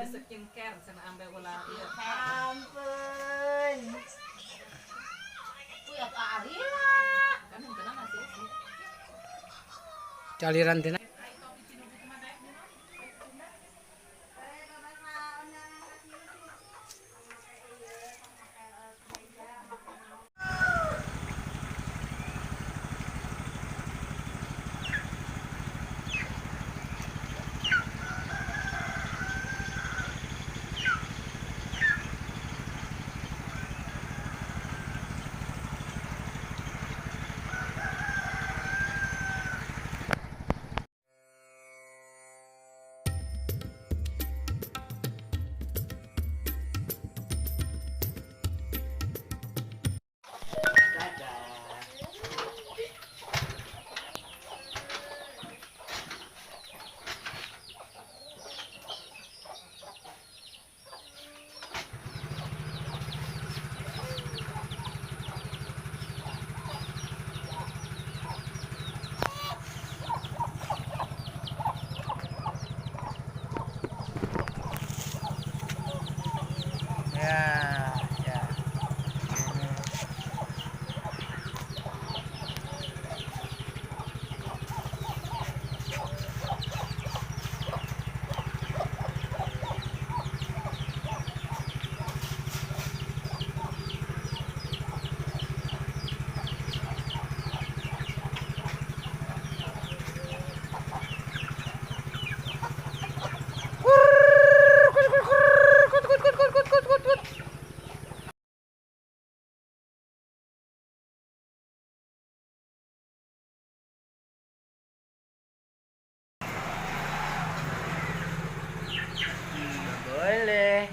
skincare sana ambil ulah Ya ampun. Ya kali lah. kan yang kena masih sih Caliran tina. Ya, ya. Boleh.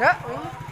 Ya, ini.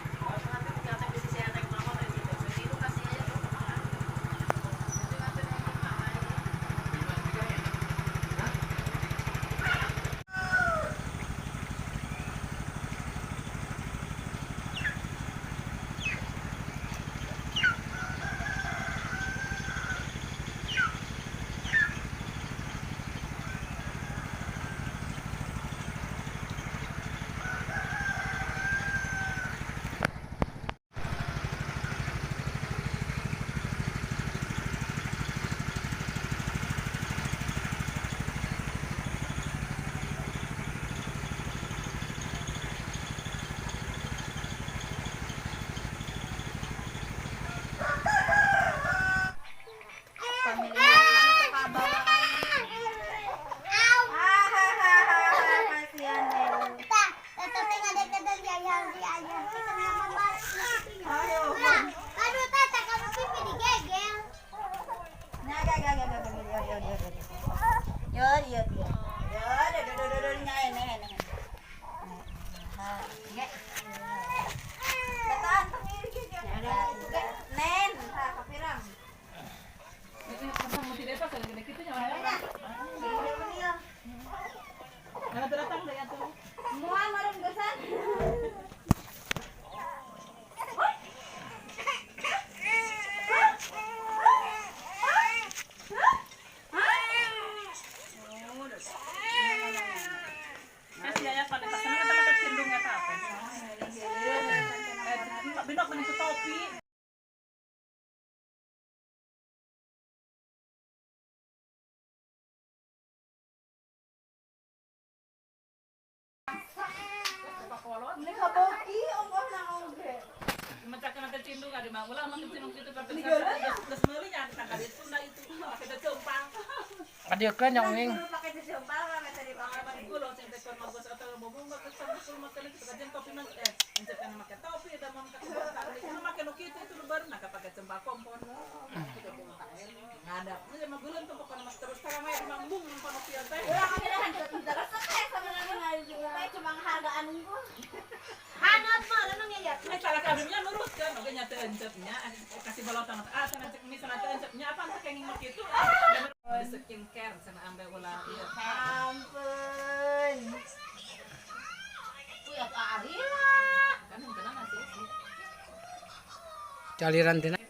Ini kaboki ongkos nang oge. Mencakkan nanti cindu nggak di ulah makin cindu itu tapi terus melinya tanggal itu nah itu pakai cempang Adio kan yang wing. Pakai cempang lah tadi pakai. Gue loh cinta kon mau atau bobong nggak kesel makan itu kajian topi nang encekan pakai topi dan mau itu makan oke itu baru nak pakai cempang kompon nggak ada ini emang bulan tuh pokoknya mas terus sekarang aja mambung nonton oke teh Ulah kami dah hancur terus teh sebenarnya cuma hargaan gua. hangat mah memang ya cara kadungnya nurut kan oke nyata encepnya kasih balotan sana cek misalnya encepnya apa entah kayak ngomong itu skincare sana ambil ulah Ampun. Aliran din.